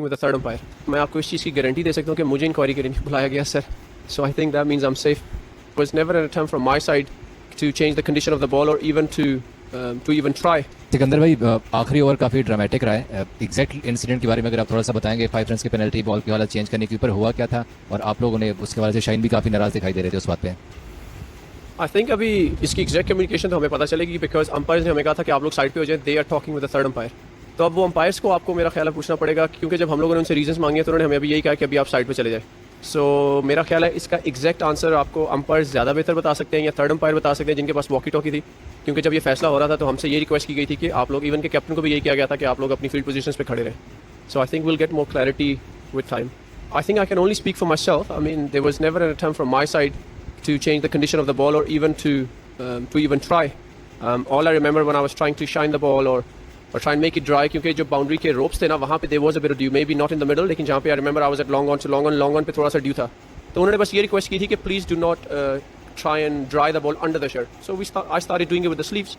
with the third umpire. मैं आपको इस चीज़ की गारंटी दे सकता हूँ कि मुझे इंक्वायरी के लिए नहीं बुलाया गया sir. So I think that means I'm safe. It was never an attempt from my side to change the condition of the ball or even to even try. Sikandar भाई आखिरी ओवर काफ़ी ड्रामेटिक रहा है. एग्जैक्ट इंसिडेंट के बारे में अगर आप थोड़ा सा बताएंगे. 5 रन की पेनल्टी बॉल की हालत चेंज करने के ऊपर हुआ क्या था और आप लोगों ने उसके वजह से शाइन भी काफ़ी नाराज़ दिखाई दे रहे थे उस बात पे. I think अभी इसकी एग्जैक्ट कम्युनिकेशन तो हमें पता चलेगी बिकॉज अंपायर्स ने हमें कहा था कि आप लोग साइड पे हो जाए. They are talking with the third umpire. तो अब वो अंपायर्स को आपको मेरा ख्याल है पूछना पड़ेगा क्योंकि जब हम लोगों ने उनसे रीजंस मांगे तो उन्होंने हमें अभी यही कहा कि अभी आप साइड पे चले जाए. सो मेरा ख्याल है इसका एग्जैक्ट आंसर आपको अंपायर्स ज़्यादा बेहतर बता सकते हैं या थर्ड अंपायर बता सकते हैं जिनके पास वॉकी टॉकी थी. क्योंकि जब ये फैसला हो रहा था तो हमसे ये रिक्वेस्ट की गई थी कि आप लोग इवन के कैप्टन को भी यही किया गया था कि आप लोग अपनी फील्ड पोजीशंस पे खड़े रहें. So I think will get more clarity with time. I think I can only speak for myself. I mean there was never an attempt from my side to change the condition of the ball or even to even try. All I remember when I was trying to shine the ball or try and make it dry क्योंकि जो boundary के ropes थे ना वहाँ पे there was a bit of dew, maybe not in the middle, लेकिन जहाँ पे I remember I was at long on, so long on पे थोड़ा सा dew था. तो उन्होंने बस ये request की थी कि please do not try and dry the ball under the shirt. So I started doing it with the sleeves.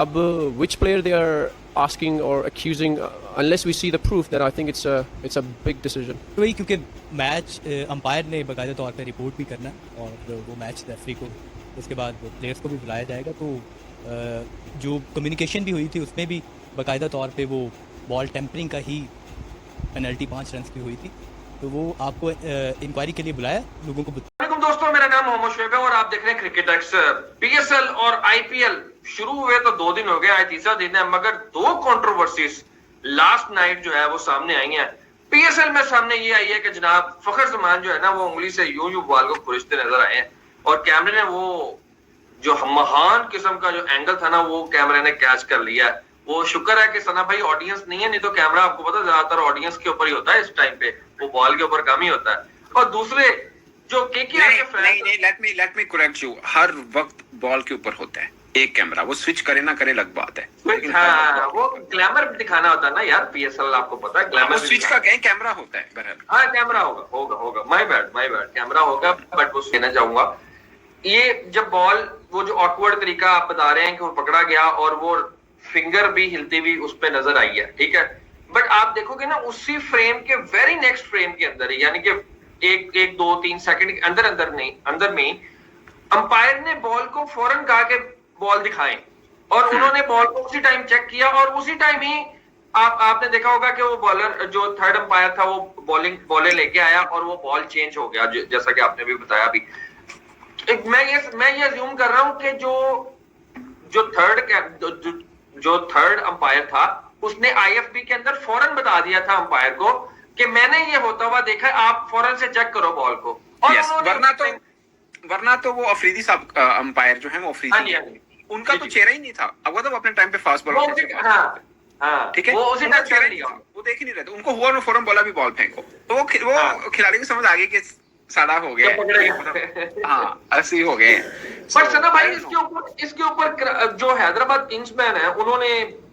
अब which player they are asking or accusing, unless we see the proof, then I think it's a big decision. वही क्योंकि match umpire ने बाकायदा तौर पे report भी करना है और वो मैच रेफरी को उसके बाद प्लेयर्स को भी बुलाया जाएगा. तो जो कम्युनिकेशन भी हुई थी उसमें भी बाकायदा तौर पे वो बॉल टेम्परिंग का ही पेनल्टी 5 रन की हुई थी. तो वो आपको इंक्वायरी के लिए बुलाया लोगों को. दोस्तों मेरा नाम मोहम्मद शुएब है और आप देख रहे हैं क्रिकेट एक्स. पीएसएल और आईपीएल शुरू हुए तो 2 दिन हो गए, आज तीसरा दिन है, मगर 2 कंट्रोवर्सीज लास्ट नाइट जो है वो सामने आई हैं. पीएसएल में सामने ये आई है कि जनाब फखर जमान जो है ना वो उंगली से यूं बॉल को खुरचते नजर आए हैं और कैमरे ने वो जो महान किस्म का जो एंगल था ना वो कैमरे ने कैच कर लिया है. वो शुक्र है कि सना भाई ऑडियंस नहीं है, नहीं तो कैमरा आपको पता ज्यादातर ऑडियंस के ऊपर ही होता है इस टाइम पे, वो बॉल के ऊपर कम ही होता है. और दूसरे जो केकेआर के फैन नहीं लेट मी करेक्ट यू. हर वक्त बॉल के ऊपर होता है एक कैमरा, वो स्विच करे ना करे अलग बात है. हाँ, वो ग्लैमर दिखाना होता है ना यार. पीएसएल आपको पता है ग्लैमर स्विच का कहीं कैमरा होता है बहरहाल. हाँ कैमरा होगा माय बैड कैमरा होगा. बट वो कहना चाहूंगा ये जब बॉल वो जो ऑकवर्ड तरीका आप बता रहे हैं कि वो पकड़ा गया और वो फिंगर भी हिलती हुई उस पे नजर आई है, ठीक है. बट आप देखोगे ना उसी फ्रेम के वेरी नेक्स्ट फ्रेम के अंदर ही, यानी कि एक 2-3 सेकंड के अंदर में अंपायर ने बॉल को फौरन कहा कि बॉल दिखाएं और उन्होंने बॉल को उसी टाइम चेक किया और उसी टाइम ही आपने देखा होगा कि वो बॉलर जो थर्ड अंपायर था वो बॉलें लेके आया और वो बॉल चेंज हो गया जैसा कि आपने भी बताया. अभी मैं ये अज्यूम कर रहा हूं कि जो थर्ड अंपायर था उसने आईएफबी के अंदर फौरन बता दिया था अंपायर को कि मैंने ये होता हुआ देखा, आप फौरन से चेक करो बॉल को. और वरना तो वो अफरीदी साहब अंपायर जो है वो अफरीदी उनका तो चेहरा ही नहीं था. अब वो अपने टाइम पे फास्ट बॉल ठीक है, वो उसी टाइम चेहरा नहीं था, वो देख ही नहीं रहे थे. उनको हुआ ना फौरन बोला भी बॉल फेंको, तो वो खिलाड़ी को समझ आ गई कि साड़ा हो गया. हाँ ऐसे ही हो गए. बट सना भाई इसके ऊपर जो हैदराबाद किंग्समैन है उन्होंने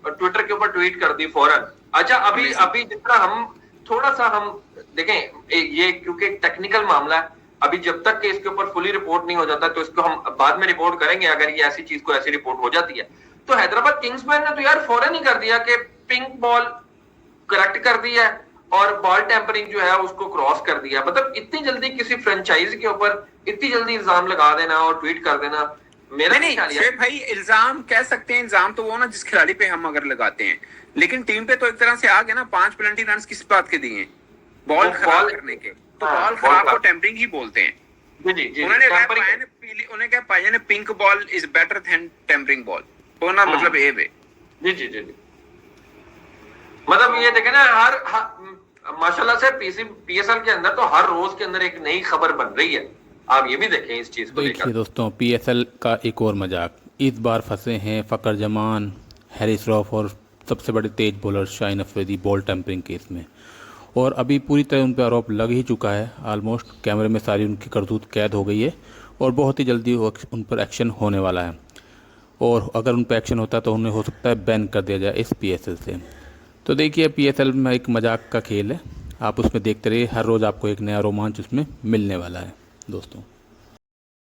ट्विटर के ऊपर ट्वीट कर दी फौरन. अच्छा अभी जितना हम थोड़ा सा हम देखें ये क्योंकि टेक्निकल मामला है, अभी जब तक कि इसके ऊपर फुली रिपोर्ट नहीं हो जाता तो इसको हम बाद में रिपोर्ट करेंगे अगर ये ऐसी चीज को ऐसी रिपोर्ट हो जाती है. तो हैदराबाद किंग्समैन ने तो यार फौरन ही कर दिया कि पिंक बॉल करेक्ट कर दिया और बॉल टेम्परिंग जो है उसको क्रॉस कर दिया. मतलब इतनी जल्दी किसी फ्रेंचाइजी के ऊपर इतनी जल्दी इल्जाम लगा देना और ट्वीट कर देना मेरा नहीं भाई. इल्जाम कह सकते हैं, इल्जाम तो वो ना जिस खिलाड़ी पे हम अगर लगाते हैं, लेकिन टीम पे तो एक तरह से आ गया ना. 5 पेनल्टी रन किस बात के दिए बॉल खराब करने के, तो बॉल खराब को टेम्परिंग ही बोलते हैं. उन्होंने कहा पाया ने pink ball is better than tampering ball होना, मतलब ए वे. जी मतलब ये देखे ना हर माशाल्लाह से पीएसएल के अंदर तो हर रोज के अंदर एक नई खबर बन रही है. आप ये भी देखें इस चीज को. देखिए दोस्तों पीएसएल का एक और मजाक. इस बार फंसे हैं फकर जमान, हैरिस रॉफ और सबसे बड़े तेज bowler Shaheen Afridi ball tampering case में. और अभी पूरी तरह उन पर आरोप लग ही चुका है. ऑलमोस्ट कैमरे में सारी उनकी करतूत कैद हो गई है और बहुत ही जल्दी उन पर एक्शन होने वाला है. और अगर उन पर एक्शन होता है तो उन्हें हो सकता है बैन कर दिया जाए इस पीएसएल से. तो देखिए पीएसएल में एक मजाक का खेल है, आप उसमें देखते रहिए. हर रोज़ आपको एक नया रोमांच उसमें मिलने वाला है दोस्तों.